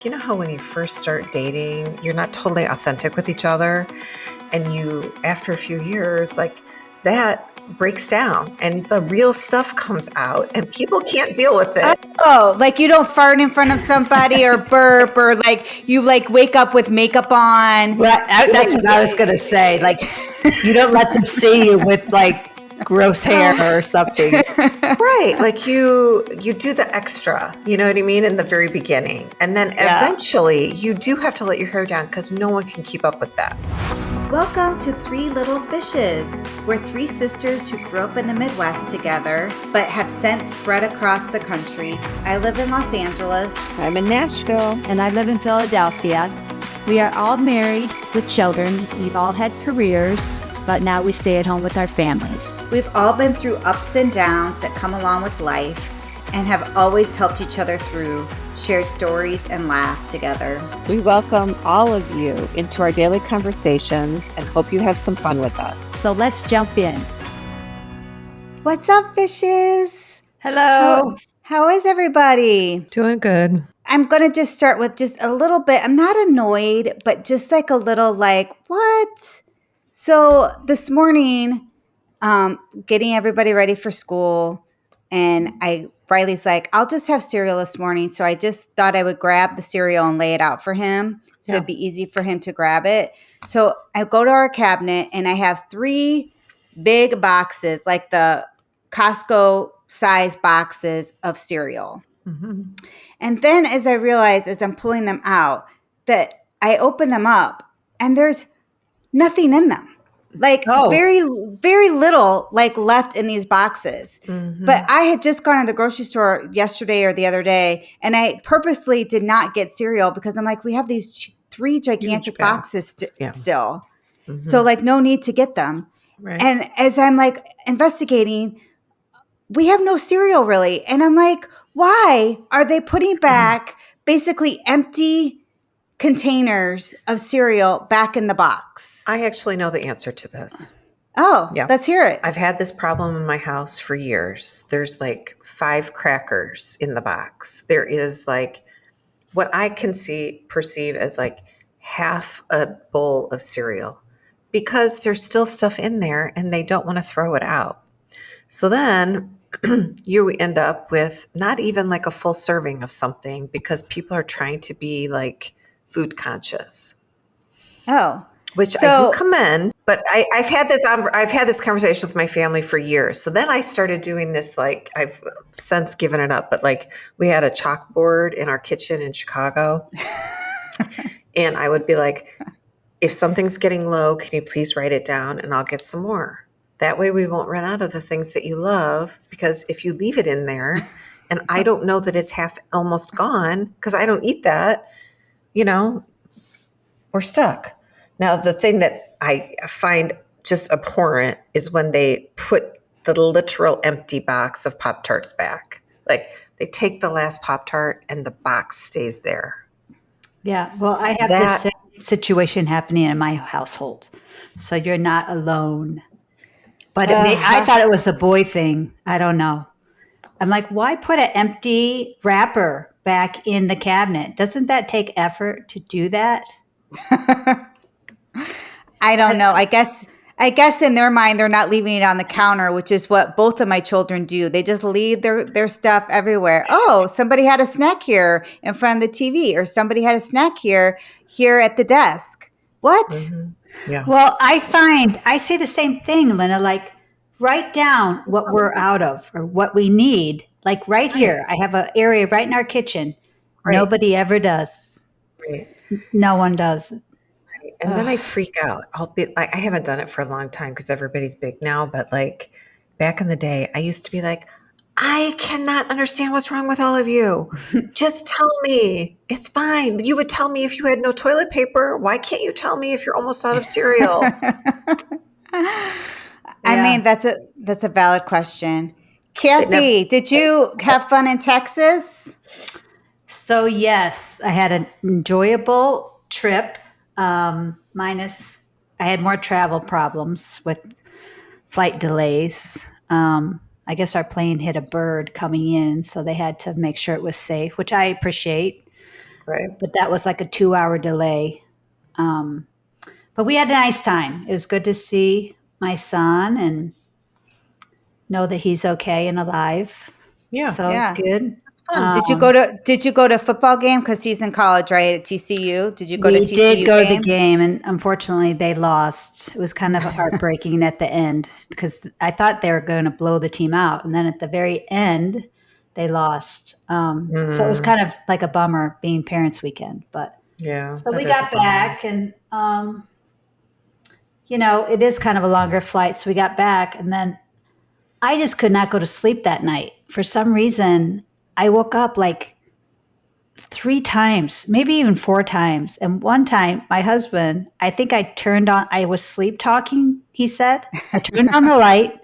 You know how when you first start dating, you're not totally authentic with each other, and you, after a few years, like that breaks down and the real stuff comes out and people can't deal with it. Oh, like you don't fart in front of somebody or burp or like you like wake up with makeup on. Right. That's what I was going to say. Like, you don't let them see you with like gross hair or something. Right. Like you do the extra, you know what I mean, in the very beginning. And then eventually you do have to let your hair down because no one can keep up with that. Welcome to Three Little Fishes. We're three sisters who grew up in the Midwest together, but have since spread across the country. I live in Los Angeles. I'm in Nashville. And I live in Philadelphia. We are all married with children. We've all had careers, but now we stay at home with our families. We've all been through ups and downs that come along with life and have always helped each other through, shared stories, and laughed together. We welcome all of you into our daily conversations and hope you have some fun with us. So let's jump in. What's up, fishes? Hello. How is everybody? Doing good. I'm going to just start with just a little bit. I'm not annoyed, but just like a little like, what? So this morning, getting everybody ready for school, and Riley's like, I'll just have cereal this morning. So I just thought I would grab the cereal and lay it out for him. So it'd be easy for him to grab it. So I go to our cabinet and I have 3 big boxes, like the Costco size boxes of cereal. Mm-hmm. And then as I realize, as I'm pulling them out, that I open them up and there's nothing in them. Like very, very little like left in these boxes. Mm-hmm. But I had just gone to the grocery store yesterday or the other day, and I purposely did not get cereal because I'm like, we have these 3 gigantic boxes still. Mm-hmm. So like no need to get them. Right. And as I'm like investigating, we have no cereal really. And I'm like, why are they putting back basically empty containers of cereal back in the box? I actually know the answer to this. Oh, yeah. Let's hear it. I've had this problem in my house for years. There's like 5 crackers in the box. There is like what I can perceive as like half a bowl of cereal because there's still stuff in there and they don't want to throw it out. So then you end up with not even like a full serving of something because people are trying to be like food conscious. Oh, which I do commend, but I've had this conversation with my family for years. So then I started doing this, like I've since given it up, but like we had a chalkboard in our kitchen in Chicago and I would be like, if something's getting low, can you please write it down and I'll get some more. That way we won't run out of the things that you love, because if you leave it in there and I don't know that it's almost gone because I don't eat that, you know, we're stuck. Now, the thing that I find just abhorrent is when they put the literal empty box of Pop-Tarts back. Like they take the last Pop-Tart and the box stays there. Yeah. Well, I have this same situation happening in my household. So you're not alone. But I thought it was a boy thing. I don't know. I'm like, why put an empty wrapper back in the cabinet? Doesn't that take effort to do that? I don't know. I guess in their mind, they're not leaving it on the counter, which is what both of my children do. They just leave their stuff everywhere. Oh, somebody had a snack here in front of the TV, or somebody had a snack here at the desk. What? Mm-hmm. Yeah. Well, I say the same thing, Lynne, like write down what we're out of or what we need. Like right here, I have an area right in our kitchen. Right. Nobody ever does. Right. No one does. Right. And then I freak out. I'll be like, I haven't done it for a long time because everybody's big now. But like back in the day, I used to be like, I cannot understand what's wrong with all of you. Just tell me. It's fine. You would tell me if you had no toilet paper. Why can't you tell me if you're almost out of cereal? I mean, that's a valid question. Kathy, did you have fun in Texas? So yes, I had an enjoyable trip. Minus, I had more travel problems with flight delays. I guess our plane hit a bird coming in, so they had to make sure it was safe, which I appreciate. Right. but that was like a 2-hour delay. But we had a nice time. It was good to see my son and know that he's okay and alive. Yeah. So it's Yeah. good. Fun. Did you go to a football game? Because he's in college, right? At TCU. Did you go to We did TCU go to the game? game, and unfortunately, they lost. It was kind of heartbreaking at the end because I thought they were going to blow the team out, and then at the very end, they lost. So it was kind of like a bummer being Parents Weekend. But Yeah. so that we is a got bummer. back, and it is kind of a longer flight. So we got back, and then I just could not go to sleep that night. For some reason, I woke up like 3 times, maybe even 4 times. And one time, my husband, I was sleep talking, he said. I turned on the light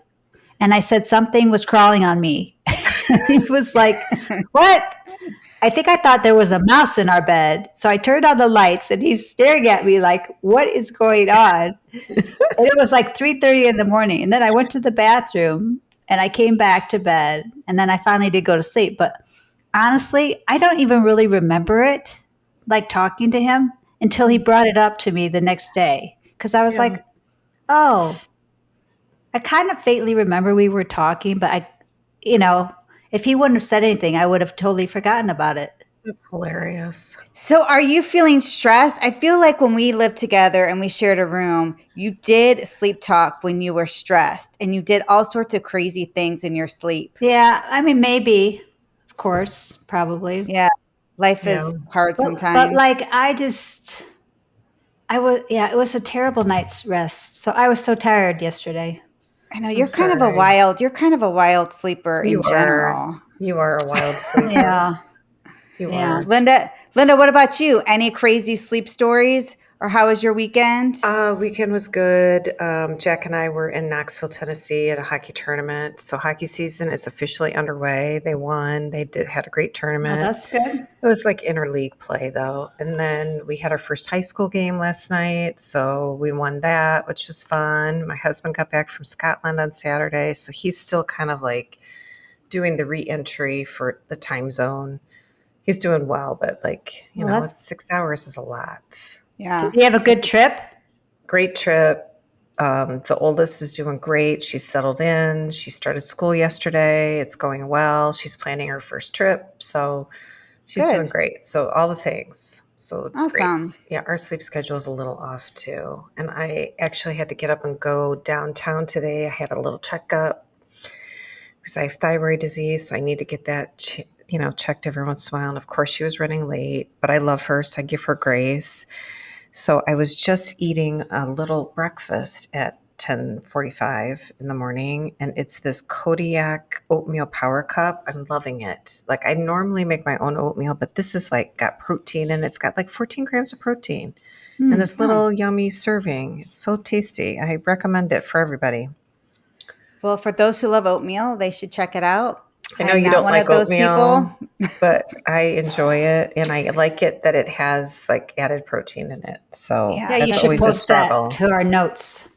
and I said something was crawling on me. He was like, "What?" I think I thought there was a mouse in our bed. So I turned on the lights and he's staring at me like, "What is going on?" And it was like 3:30 in the morning. And then I went to the bathroom and I came back to bed. And then I finally did go to sleep. But honestly, I don't even really remember it, like talking to him, until he brought it up to me the next day. Because I was Yeah. like, oh, I kind of faintly remember we were talking, but if he wouldn't have said anything, I would have totally forgotten about it. That's hilarious. So are you feeling stressed? I feel like when we lived together and we shared a room, you did sleep talk when you were stressed and you did all sorts of crazy things in your sleep. Yeah, I mean, maybe, of course, probably. Yeah. Life Yeah. is hard But sometimes. like, it was a terrible night's rest. So I was so tired yesterday. I know I'm you're kind of a sorry. wild sleeper in You are. general. You are a wild sleeper. Yeah. You Yeah. are. Linda, what about you? Any crazy sleep stories or how was your weekend? Weekend was good. Jack and I were in Knoxville, Tennessee at a hockey tournament. So hockey season is officially underway. They won. Had a great Oh, tournament. that's good. It was like interleague play though. And then we had our first high school game last night. So we won that, which was fun. My husband got back from Scotland on Saturday. So he's still kind of like doing the re-entry for the time zone. He's doing well, but it's 6 hours is a lot. Yeah. Did you have a good trip? Great trip. The oldest is doing great. She's settled in. She started school yesterday. It's going well. She's planning her first trip. So she's Good. doing great. So all the things. So it's Awesome. great. Yeah, our sleep schedule is a little off too. And I actually had to get up and go downtown today. I had a little checkup because I have thyroid disease. So I need to get that checked every once in a while. And of course she was running late, but I love her. So I give her grace. So I was just eating a little breakfast at 10:45 in the morning, and it's this Kodiak oatmeal power cup. I'm loving it. Like I normally make my own oatmeal, but this is like got protein and it's got like 14 grams of protein and this little yummy serving. It's so tasty. I recommend it for everybody. Well, for those who love oatmeal, they should check it out. I know I'm you not don't one like of those oatmeal, people. but I enjoy it, and I like it that it has like added protein in it. So Yeah, You that's should always a post struggle. that to our notes.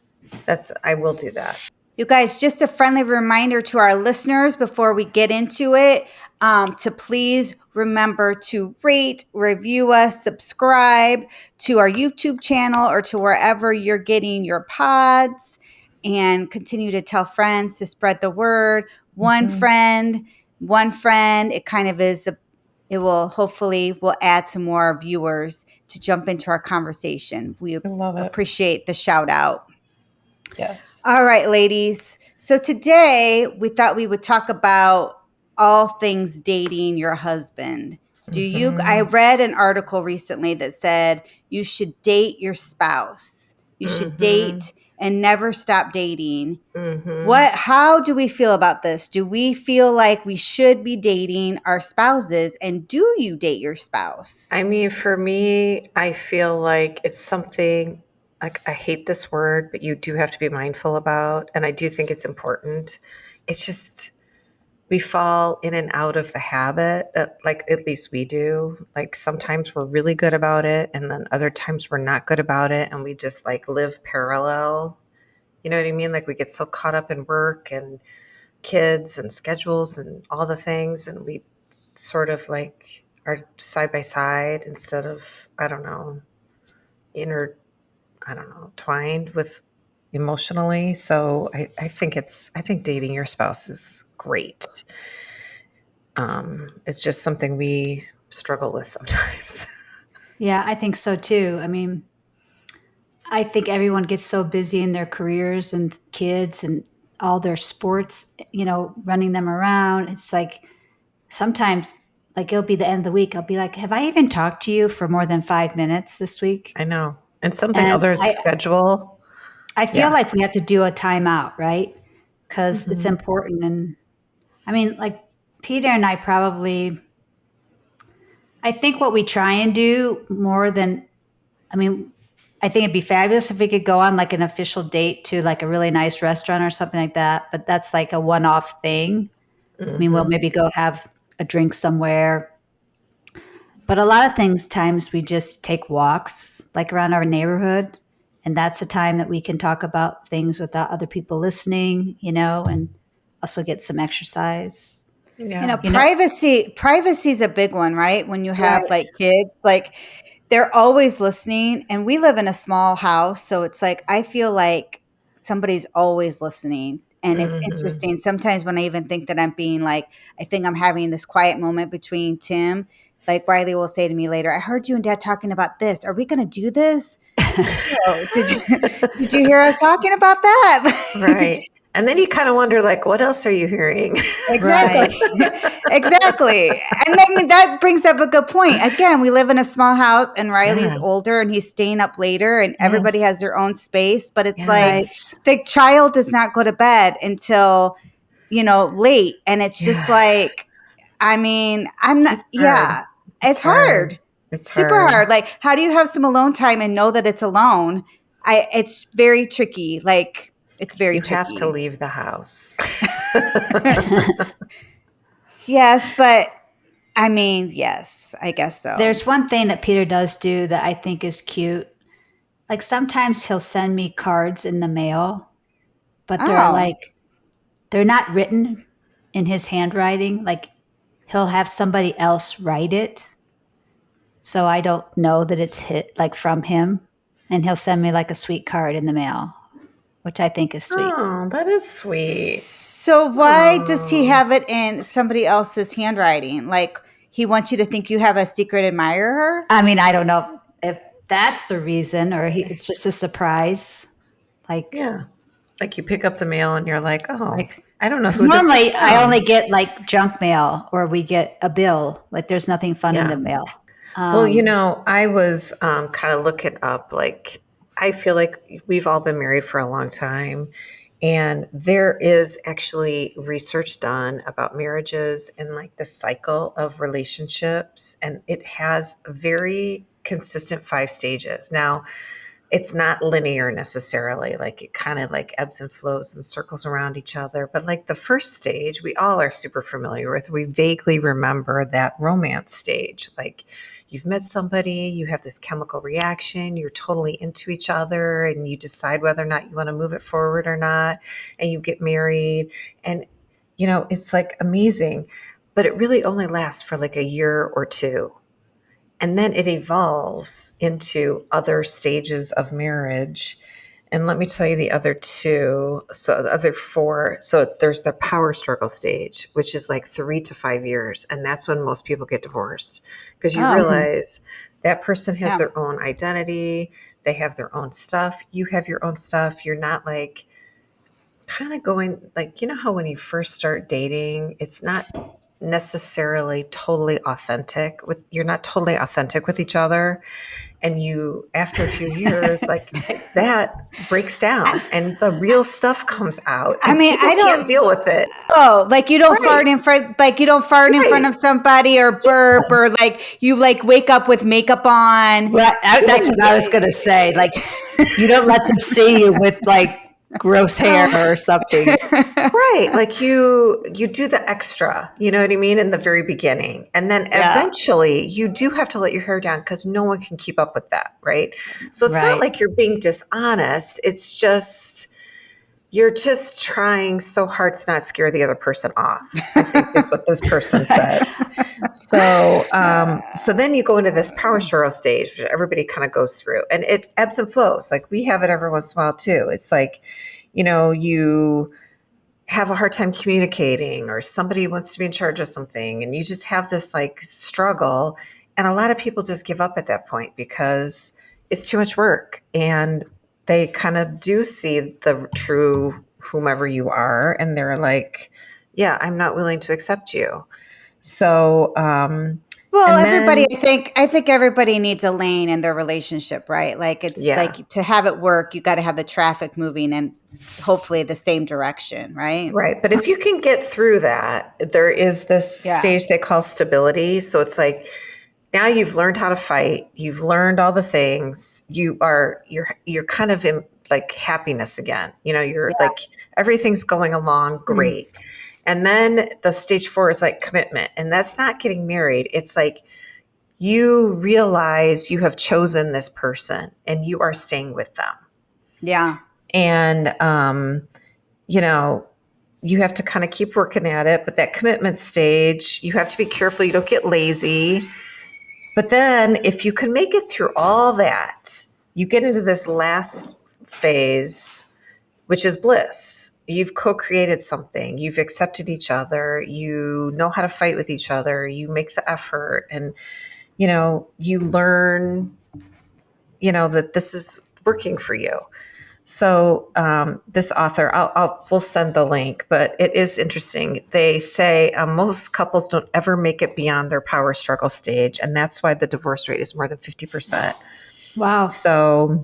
I will do that. You guys, just a friendly reminder to our listeners before we get into it, to please remember to rate, review us, subscribe to our YouTube channel or to wherever you're getting your pods, and continue to tell friends to spread the word. One friend, it kind of is, it will hopefully will add some more viewers to jump into our conversation. We love it. appreciate the shout out. Yes. All right, ladies. So today we thought we would talk about all things dating your husband. I read an article recently that said you should date your spouse. You should date and never stop dating. How do we feel about this? Do we feel like we should be dating our spouses? And do you date your spouse? I mean, for me, I feel like it's something like I hate this word, but you do have to be mindful about. And I do think it's important. It's just we fall in and out of the habit, like at least we do. Like sometimes we're really good about it, and then other times we're not good about it, and we just like live parallel. You know what I mean? Like we get so caught up in work and kids and schedules and all the things, and we sort of like are side by side instead of, twined with emotionally. So I think dating your spouse is great. It's just something we struggle with sometimes. Yeah, I think so too. I mean, I think everyone gets so busy in their careers and kids and all their sports, running them around. It's like sometimes, like, it'll be the end of the week. I'll be like, have I even talked to you for more than 5 minutes this week? I know. And something And other than schedule. I feel Yeah. like we have to do a timeout, right? Because it's Mm-hmm. important. And I mean, like, Peter and I probably, I think what we try and do more than, I mean, I think it'd be fabulous if we could go on like an official date to like a really nice restaurant or something like that. But that's like a one-off thing. I mean, we'll maybe go have a drink somewhere. But a lot of times we just take walks like around our neighborhood. And that's a time that we can talk about things without other people listening, and also get some exercise. Yeah. Privacy is a big one, right? When you have Right. like kids, like they're always listening, and we live in a small house, so it's like I feel like somebody's always listening. And it's interesting. Sometimes when I even think that I'm being like, I think I'm having this quiet moment between Tim, like Riley will say to me later, I heard you and Dad talking about this. Are we going to do this? Oh, did you hear us talking about that? Right. And then you kind of wonder, like, what else are you hearing? Exactly. Exactly. And I mean, that brings up a good point. Again, we live in a small house and Riley's older and he's staying up later and everybody has their own space. But it's like the child does not go to bed until, late. And it's just like, I mean, I'm not, it's hard. It's super hard. Like, how do you have some alone time and know that it's alone? It's very tricky. Like, it's very tricky. You have to leave the house. Yes, but I mean, yes, I guess so. There's one thing that Peter does do that I think is cute. Like sometimes he'll send me cards in the mail, but they're not written in his handwriting. Like he'll have somebody else write it. So I don't know that it's from him. And he'll send me like a sweet card in the mail, which I think is sweet. Oh, that is sweet. So why does he have it in somebody else's handwriting? Like he wants you to think you have a secret admirer? I mean, I don't know if that's the reason or it's just a surprise. Like, yeah. Like you pick up the mail and you're like, oh, I don't know who normally this is from. I only get like junk mail or we get a bill. Like there's nothing fun in the mail. Well, I was kind of looking up, like, I feel like we've all been married for a long time. And there is actually research done about marriages and like the cycle of relationships. And it has a very consistent 5 stages. Now, it's not linear necessarily, like it kind of like ebbs and flows and circles around each other. But like the first stage, we all are super familiar with. We vaguely remember that romance stage. Like you've met somebody, you have this chemical reaction, you're totally into each other, and you decide whether or not you want to move it forward or not, and you get married. And, it's like amazing, but it really only lasts for like a year or 2. And then it evolves into other stages of marriage. And let me tell you the other 2. So the other 4. So there's the power struggle stage, which is like 3 to 5 years. And that's when most people get divorced because you realize that person has their own identity. They have their own stuff. You have your own stuff. You're not like kind of going like, how when you first start dating, it's not necessarily totally authentic you're not totally authentic with each other, and you after a few years like that breaks down and the real stuff comes out. I mean, I can't deal with it. Like you don't fart in front in front of somebody or burp or like you like wake up with makeup on. Right. That's what I was gonna say. Like you don't let them see you with like gross hair or something. Right. Like you do the extra, you know what I mean, in the very beginning. And then eventually you do have to let your hair down because no one can keep up with that. Right. So it's not like you're being dishonest. It's just you're just trying so hard to not scare the other person off, I think is what this person says. So, so then you go into this power struggle stage, which everybody kind of goes through, and it ebbs and flows. Like we have it every once in a while too. It's like, you have a hard time communicating, or somebody wants to be in charge of something, and you just have this like struggle. And a lot of people just give up at that point because it's too much work, and they kind of do see the true whomever you are, and they're like, yeah, I'm not willing to accept you. So, everybody, I think everybody needs a lane in their relationship, right? Like it's like to have it work, you got to have the traffic moving in hopefully the same direction, right? Right. But if you can get through that, there is this stage they call stability. So it's like, now you've learned how to fight. You've learned all the things. You're kind of in like happiness again. You're like, everything's going along great. And then the stage 4 is like commitment. And that's not getting married. It's like you realize you have chosen this person and you are staying with them. Yeah. And, you have to kind of keep working at it. But that commitment stage, you have to be careful you don't get lazy. But then if you can make it through all that, you get into this last phase, which is bliss. You've co-created something. You've accepted each other. You know how to fight with each other. You make the effort, and, you learn, that this is working for you. So this author, we'll send the link, but it is interesting. They say most couples don't ever make it beyond their power struggle stage, and that's why the divorce rate is more than 50%. Wow. So,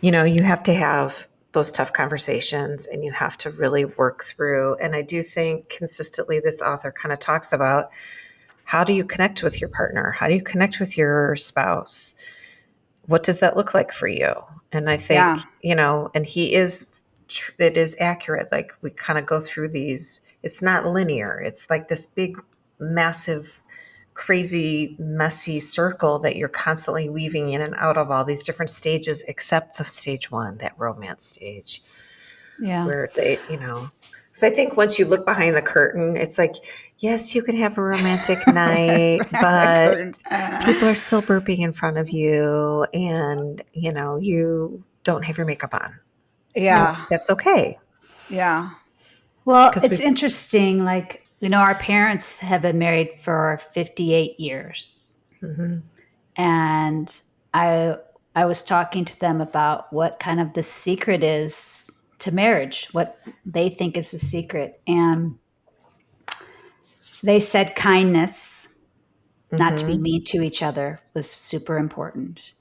you have to have those tough conversations, and you have to really work through. And I do think consistently this author kind of talks about, how do you connect with your partner? How do you connect with your spouse? What does that look like for you? And I think, and it is accurate. Like we kind of go through these, it's not linear. It's like this big, massive, crazy, messy circle that you're constantly weaving in and out of all these different stages, except the stage 1, that romance stage. Yeah. Where they, because I think once you look behind the curtain, it's like, yes, you can have a romantic night, but people are still burping in front of you, and, you don't have your makeup on. Yeah. And that's okay. Yeah. Well, it's interesting. Like, our parents have been married for 58 years. Mm-hmm. And I was talking to them about what kind of the secret is to marriage, what they think is the secret. And they said kindness, not to be mean to each other, was super important,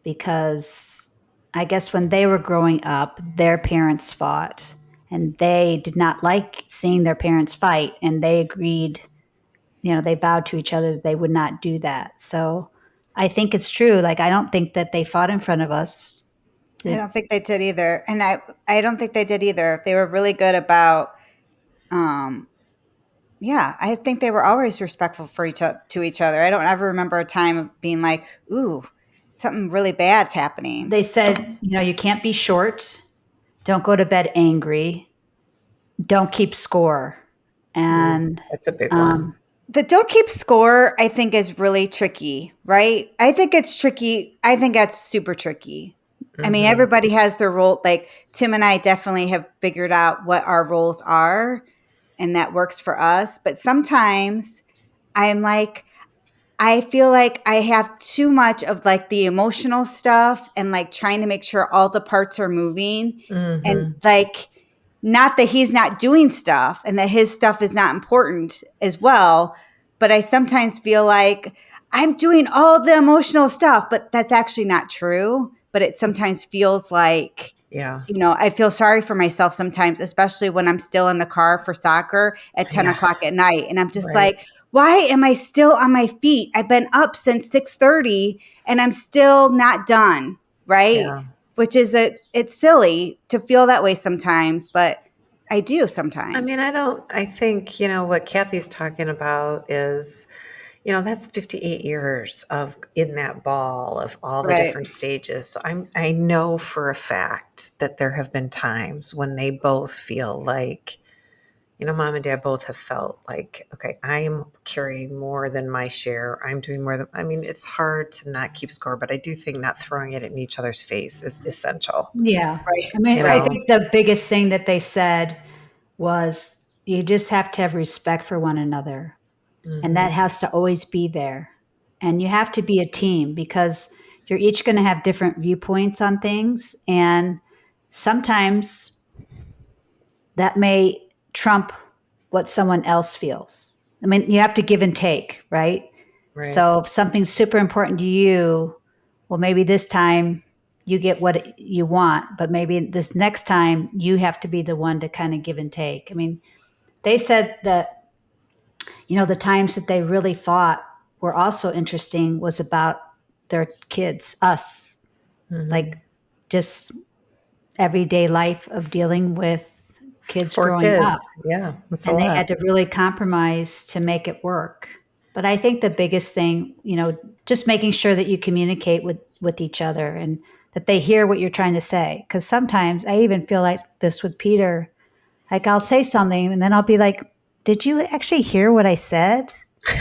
because I guess when they were growing up, their parents fought, and they did not like seeing their parents fight, and they agreed, they vowed to each other that they would not do that. So I think it's true. Like, I don't think that they fought in front of us. I don't think they did either. And I don't think they did either. They were really good about, I think they were always respectful to each other. I don't ever remember a time of being like, ooh, something really bad's happening. They said, you can't be short. Don't go to bed angry. Don't keep score. And that's a big one. The don't keep score, I think, is really tricky, right? I think it's tricky. I think that's super tricky. Mm-hmm. I mean, everybody has their role. Like Tim and I definitely have figured out what our roles are, and that works for us. But sometimes I'm like, I feel like I have too much of like the emotional stuff and like trying to make sure all the parts are moving. Mm-hmm. And like, not that he's not doing stuff and that his stuff is not important as well, but I sometimes feel like I'm doing all the emotional stuff, but that's actually not true. But it sometimes feels like, I feel sorry for myself sometimes, especially when I'm still in the car for soccer at 10 o'clock at night. And I'm just like, why am I still on my feet? I've been up since 6:30 and I'm still not done. Right. Yeah. Which is it's silly to feel that way sometimes, but I do sometimes. I mean, I think, what Kathy's talking about is, that's 58 years of in that ball of all the Right. different stages. So I know for a fact that there have been times when they both feel like, mom and dad both have felt like, okay, I am carrying more than my share. I'm doing more than, it's hard to not keep score, but I do think not throwing it in each other's face is essential. Yeah. Right. I mean, You I know? think the biggest thing that they said was you just have to have respect for one another. And that has to always be there. And you have to be a team because you're each going to have different viewpoints on things. And sometimes that may trump what someone else feels. I mean, you have to give and take, right? Right. So if something's super important to you, well, maybe this time you get what you want, but maybe this next time you have to be the one to kind of give and take. I mean, they said that, the times that they really fought were also interesting was about their kids, us, like just everyday life of dealing with kids 4 growing up. kids. Yeah. That's a And they lot. had to really compromise to make it work. But I think the biggest thing, just making sure that you communicate with each other and that they hear what you're trying to say. Because sometimes I even feel like this with Peter. Like I'll say something and then I'll be like, did you actually hear what I said?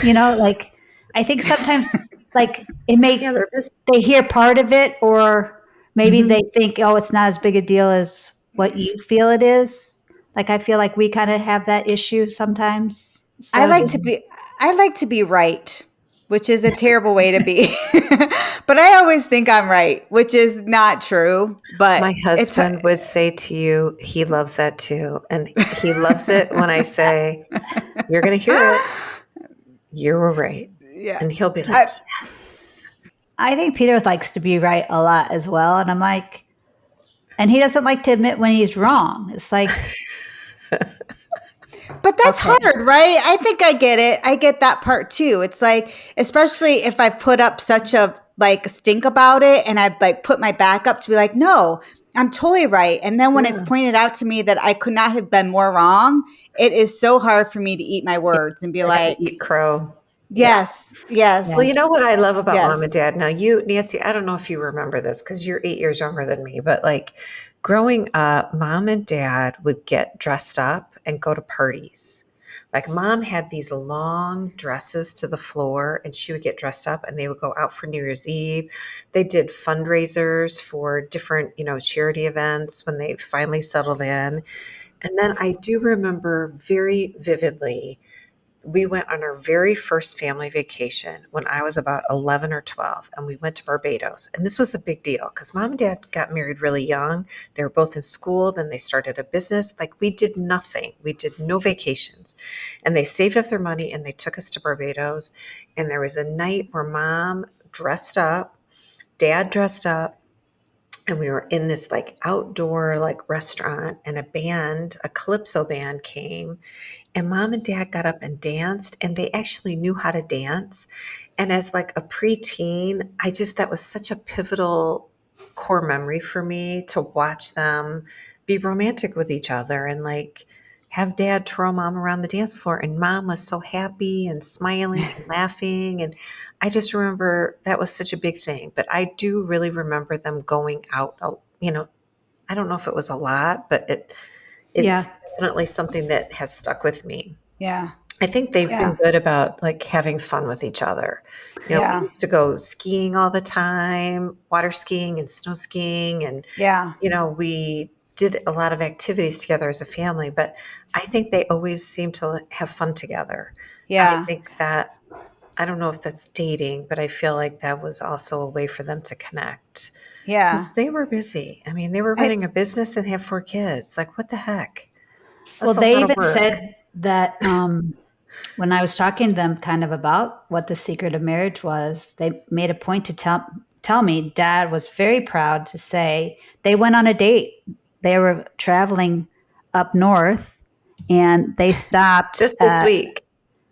Like I think sometimes like Yeah, they're busy. they hear part of it or maybe they think, oh, it's not as big a deal as what you feel it is. Like I feel like we kind of have that issue sometimes. I So like to be right, which is a terrible way to be. But I always think I'm right, which is not true. But My husband would say to you, he loves that too. And he loves it when I say, you're going to hear it. You were right. yeah. And he'll be like, yes. I think Peter likes to be right a lot as well. And I'm like, and he doesn't like to admit when he's wrong. It's like, But that's hard, right? I think I get it. I get that part too. It's like, especially if I've put up such a stink about it and I've put my back up to be like, no, I'm totally right. And then when it's pointed out to me that I could not have been more wrong, it is so hard for me to eat my words and be like, Eat crow. yes. Well, you know what I love about Yes. mom and dad? Now, you, Nancy, I don't know if you remember this because you're 8 years younger than me, but growing up, mom and dad would get dressed up and go to parties. Like mom had these long dresses to the floor and she would get dressed up and they would go out for New Year's Eve. They did fundraisers for different, charity events when they finally settled in. And then I do remember very vividly, we went on our very first family vacation when I was about 11 or 12, and we went to Barbados. And this was a big deal because mom and dad got married really young. They were both in school. Then they started a business. We did nothing. We did no vacations. And they saved up their money and they took us to Barbados. And there was a night where mom dressed up, dad dressed up, and we were in this outdoor restaurant, and a calypso band came, and mom and dad got up and danced, and they actually knew how to dance. And as a preteen, that was such a pivotal core memory for me to watch them be romantic with each other and have dad twirl mom around the dance floor. And mom was so happy and smiling and laughing. And I just remember that was such a big thing. But I do really remember them going out, I don't know if it was a lot, but it's definitely something that has stuck with me. Yeah. I think they've been good about having fun with each other. We used to go skiing all the time, water skiing and snow skiing. And, we did a lot of activities together as a family, but I think they always seem to have fun together. Yeah. I think that, I don't know if that's dating, but I feel like that was also a way for them to connect. Yeah. 'Cause they were busy. They were running a business and have 4 kids. What the heck? well, they even said that when I was talking to them kind of about what the secret of marriage was, they made a point to tell me dad was very proud to say they went on a date. They were traveling up north and they stopped just this week.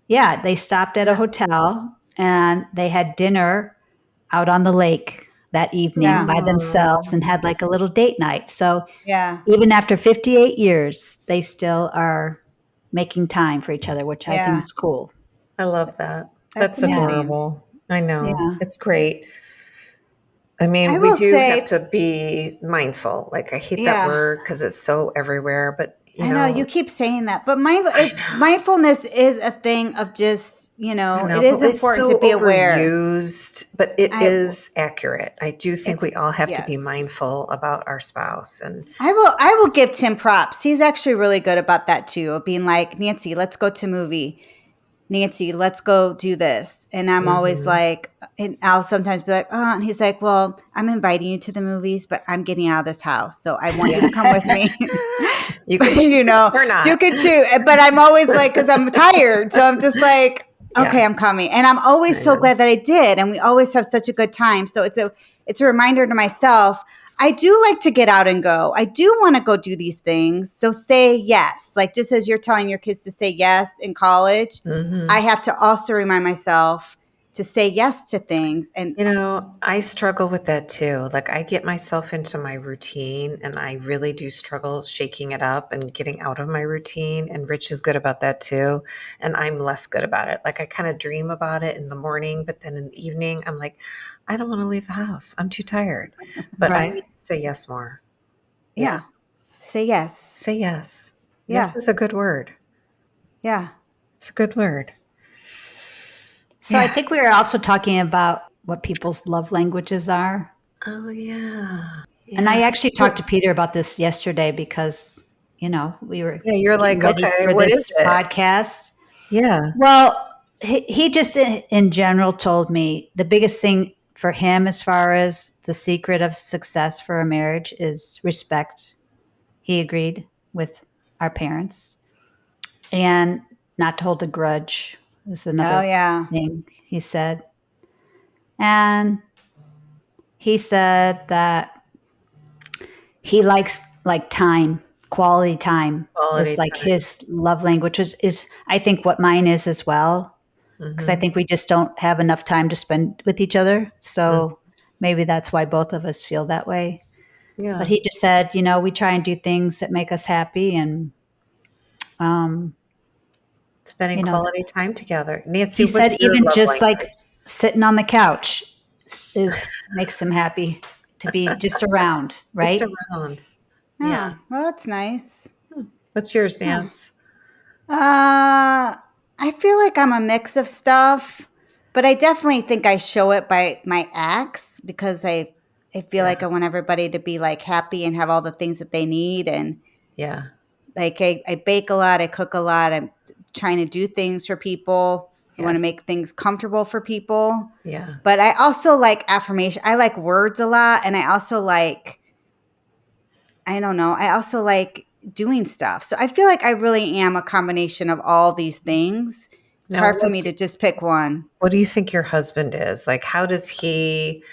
Yeah, they stopped at a hotel and they had dinner out on the lake that evening by themselves and had a little date night. So even after 58 years, they still are making time for each other, which I think is cool. I love that. That's amazing. adorable. I know. Yeah. It's great. I mean, I we will do say- have to be mindful. Like, I hate that Yeah. word because it's so everywhere, but I know you keep saying that, but mindfulness is a thing of just, it is but it's important so to be aware. overused, but it is accurate. I do think we all have to be yes. mindful about our spouse. And I will give Tim props. He's actually really good about that too, of being like, Nancy, let's go to a movie. Nancy, let's go do this. And I'm always like, and I'll sometimes be like, oh, and he's like, well, I'm inviting you to the movies, but I'm getting out of this house. So I want you to come with me. you can choose or not. You can choose. But I'm always like, because I'm tired. So I'm just like, okay, I'm coming. And I'm always so glad that I did. And we always have such a good time. So it's a reminder to myself. I do like to get out and go. I do want to go do these things. So say yes. Like just as you're telling your kids to say yes in college, I have to also remind myself to say yes to things. And I struggle with that too. Like I get myself into my routine and I really do struggle shaking it up and getting out of my routine. And Rich is good about that too. And I'm less good about it. Like I kind of dream about it in the morning, but then in the evening, I'm like, I don't want to leave the house. I'm too tired. But I need to say yes more. Yeah. Say yes. Say yes. Yeah. Yes is a good word. Yeah. It's a good word. So I think we were also talking about what people's love languages are. Oh, yeah. And I actually talked to Peter about this yesterday because, we were you're like, ready okay, for what this is it? podcast. Yeah. Well, he just in general told me the biggest thing for him as far as the secret of success for a marriage is respect. He agreed with our parents. And not to hold a grudge is another thing he said. And he said that he likes like time, quality time is like his love language is I think what mine is as well. Because I think we just don't have enough time to spend with each other. So maybe that's why both of us feel that way. Yeah. But he just said, we try and do things that make us happy and spending quality time together. Nancy, he said even just language? like sitting on the couch makes him happy to be just around, right? Just around. Yeah. Well, that's nice. What's yours, Nance? I feel like I'm a mix of stuff, but I definitely think I show it by my acts because I feel like I want everybody to be like happy and have all the things that they need. And like I bake a lot, I cook a lot. I'm trying to do things for people. I want to make things comfortable for people. Yeah. But I also like affirmation. I like words a lot. And I also like, I don't know, I also like doing stuff. So I feel like I really am a combination of all these things. It's hard for me to just pick one. What do you think your husband is? Like, how does he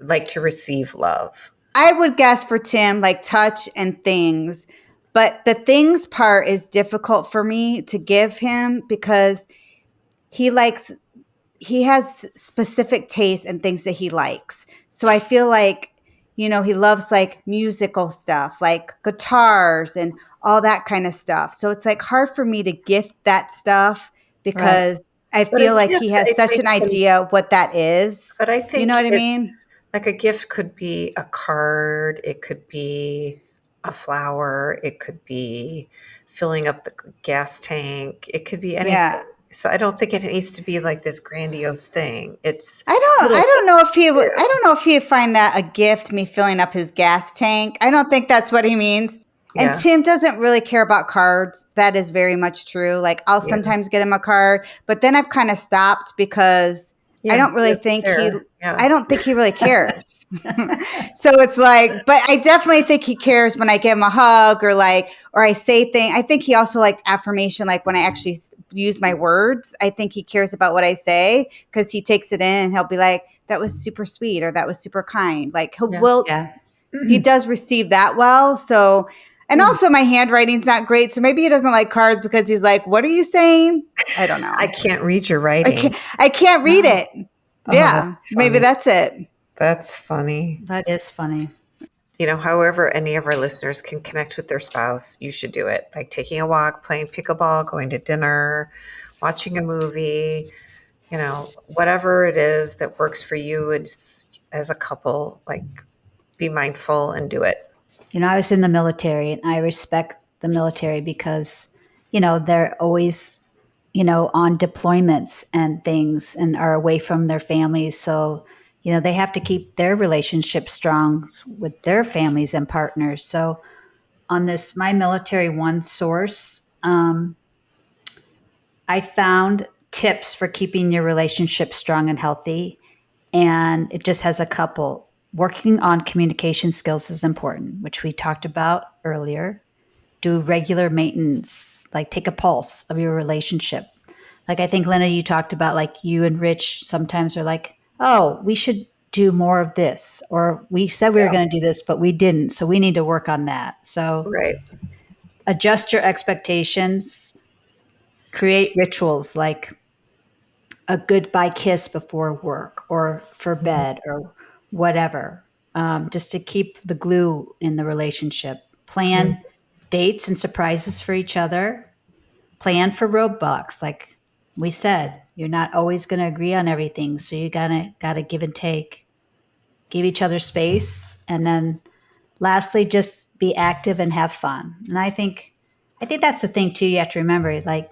like to receive love? I would guess for Tim, like touch and things. But the things part is difficult for me to give him because he has specific tastes and things that he likes. So I feel like, he loves like musical stuff, like guitars and all that kind of stuff. So it's like hard for me to gift that stuff because I feel like he has such an idea what that is. But I think you know what I mean? Like a gift could be a card. It could be a flower. It could be filling up the gas tank. It could be anything. Yeah. So I don't think it needs to be like this grandiose thing. I don't know if he'd find that a gift, me filling up his gas tank. I don't think that's what he means. Yeah. And Tim doesn't really care about cards. That is very much true. Like I'll sometimes get him a card, but then I've kind of stopped because I don't really think I don't think he really cares. So it's like, but I definitely think he cares when I give him a hug or I say things. I think he also likes affirmation. Like when I actually use my words, I think he cares about what I say because he takes it in and he'll be like, that was super sweet or that was super kind. Like he does receive that well. So, and also my handwriting's not great. So maybe he doesn't like cards because he's like, what are you saying? I don't know. I can't read your writing. I can't read it. Yeah. Maybe that's it. That's funny. That is funny. However any of our listeners can connect with their spouse, you should do it. Like taking a walk, playing pickleball, going to dinner, watching a movie, whatever it is that works for you as a couple, like be mindful and do it. I was in the military, and I respect the military because, they're always, on deployments and things and are away from their families. So, they have to keep their relationship strong with their families and partners. So, on this My Military One source, I found tips for keeping your relationship strong and healthy. And it just has a couple. Working on communication skills is important, which we talked about earlier. Do regular maintenance, like take a pulse of your relationship. Like I think, Lynne, you talked about like you and Rich sometimes are like, oh, we should do more of this. Or we said we were going to do this, but we didn't. So we need to work on that. So Right. adjust your expectations, create rituals like a goodbye kiss before work or for bed or whatever, just to keep the glue in the relationship. Plan dates and surprises for each other. Plan for roadblocks. Like we said, you're not always going to agree on everything. So you gotta give and take, give each other space. And then lastly, just be active and have fun. And I think that's the thing too. You have to remember, like,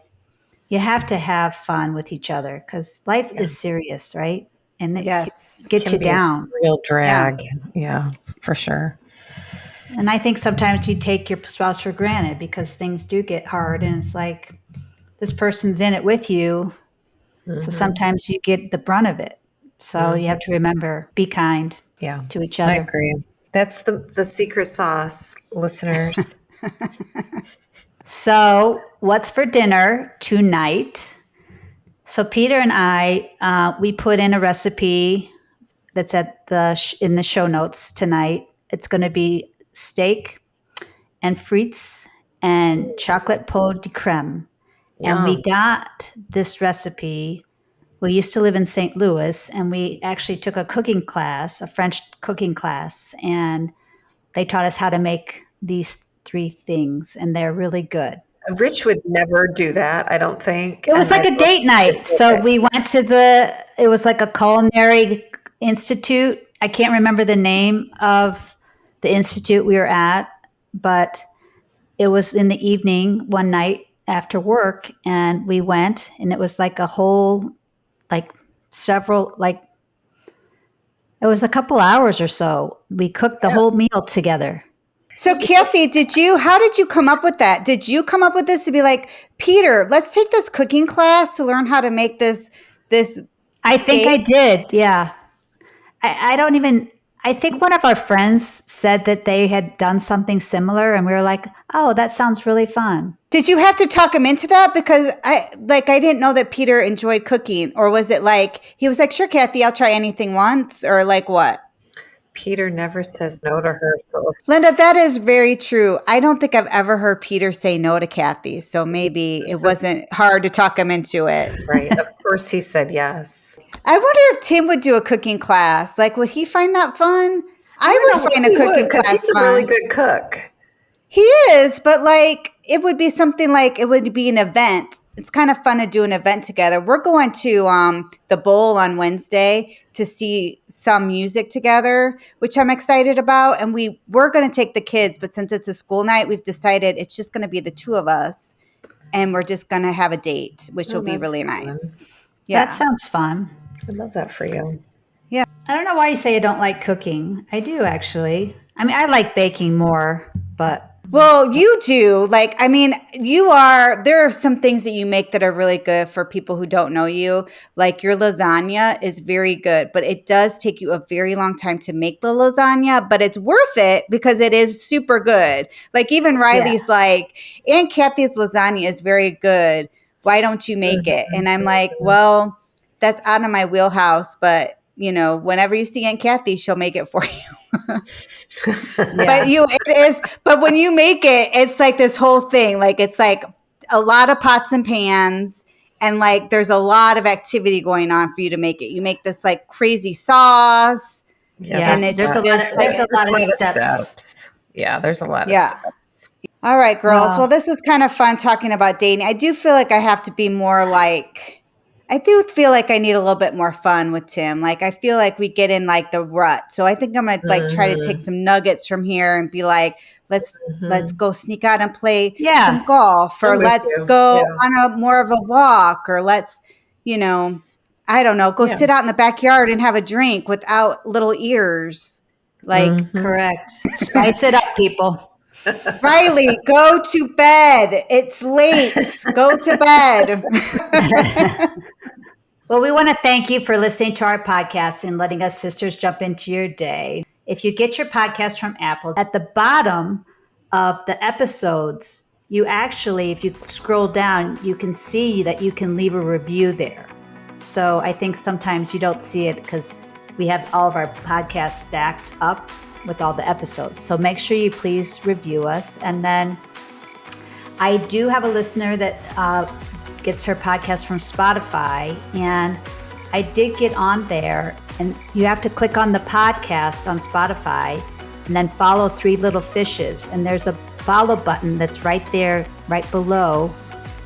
you have to have fun with each other because life is serious, right? And it Yes. gets Can you be a down. real drag. Yeah, for sure. And I think sometimes you take your spouse for granted because things do get hard, and it's like this person's in it with you. So sometimes you get the brunt of it. So you have to remember, be kind to each I other. agree. That's the secret sauce, listeners. So, what's for dinner tonight? So, Peter and I, we put in a recipe that's in the show notes tonight. It's going to be steak and frites and chocolate pot de crème. And we Yum. got this recipe. We used to live in St. Louis, and we actually took a cooking class, a French cooking class, and they taught us how to make these three things, and they're really good. Rich would never do that, I don't think. It was And I like a love date night. his So music. we went to it was like a culinary institute. I can't remember the name of the institute we were at, but it was in the evening one night after work, and we went, and it was like a whole, like several, like it was a couple hours or so. We cooked the whole meal together. So, Kathy, how did you come up with that? Did you come up with this to be like, Peter, let's take this cooking class to learn how to make this I think I steak? did. Yeah. I think one of our friends said that they had done something similar, and we were like, oh, that sounds really fun. Did you have to talk him into that? Because I didn't know that Peter enjoyed cooking, or was it like, he was like, sure, Kathy, I'll try anything once, or like what? Peter never says no to her. So Linda, that is very true. I don't think I've ever heard Peter say no to Kathy. So maybe it wasn't hard to talk him into it. right. Of course he said yes. I wonder if Tim would do a cooking class. Like, would he find that fun? I would find a cooking class because he's a fun. really good cook. He is, but like it would be something like it would be an event. It's kind of fun to do an event together. We're going to the Bowl on Wednesday to see some music together, which I'm excited about. And we're going to take the kids, but since it's a school night, we've decided it's just going to be the two of us, and we're just going to have a date, which will be really nice. Yeah, That sounds fun. I love that for you. yeah. I don't know why you say I don't like cooking. I do, actually. I mean, I like baking more, but Well, you do. Like, I mean, there are some things that you make that are really good for people who don't know you. Like your lasagna is very good, but it does take you a very long time to make the lasagna, but it's worth it because it is super good. Like even Riley's like, Aunt Kathy's lasagna is very good. Why don't you make it? And I'm like, well, that's out of my wheelhouse, but whenever you see Aunt Kathy, she'll make it for you. But when you make it, it's like this whole thing. Like it's like a lot of pots and pans, and like there's a lot of activity going on for you to make it. You make this like crazy sauce, and it's there's a lot of steps. Yeah, there's a lot of steps. All right, girls. Wow. Well, this was kind of fun talking about dating. I do feel like I have to be more like I do feel like I need a little bit more fun with Tim. Like, I feel like we get in like the rut. So I think I'm going to like try to take some nuggets from here and be like, let's go sneak out and play some golf, or let's go on a more of a walk, or let's, I don't know, go sit out in the backyard and have a drink without little ears. Like, correct. Spice it up, people. Riley, go to bed. It's late. Go to bed. Well, we want to thank you for listening to our podcast and letting us sisters jump into your day. If you get your podcast from Apple, at the bottom of the episodes, you actually, if you scroll down, you can see that you can leave a review there. So I think sometimes you don't see it because we have all of our podcasts stacked up with all the episodes. So make sure you please review us. And then I do have a listener that gets her podcast from Spotify, and I did get on there, and you have to click on the podcast on Spotify and then follow Three Little Fishes, and there's a follow button that's right there, right below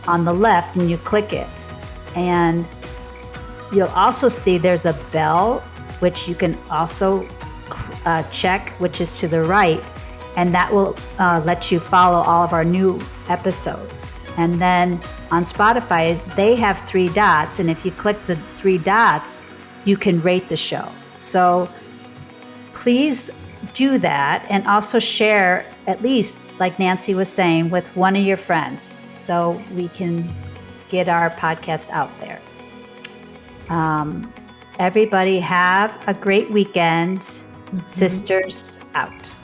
on the left, and you click it, and you'll also see there's a bell which you can also check, which is to the right, and that will let you follow all of our new episodes. And then on Spotify, they have 3 dots, and if you click the 3 dots, you can rate the show. So please do that, and also share, at least like Nancy was saying, with one of your friends so we can get our podcast out there. Everybody have a great weekend. Sisters out.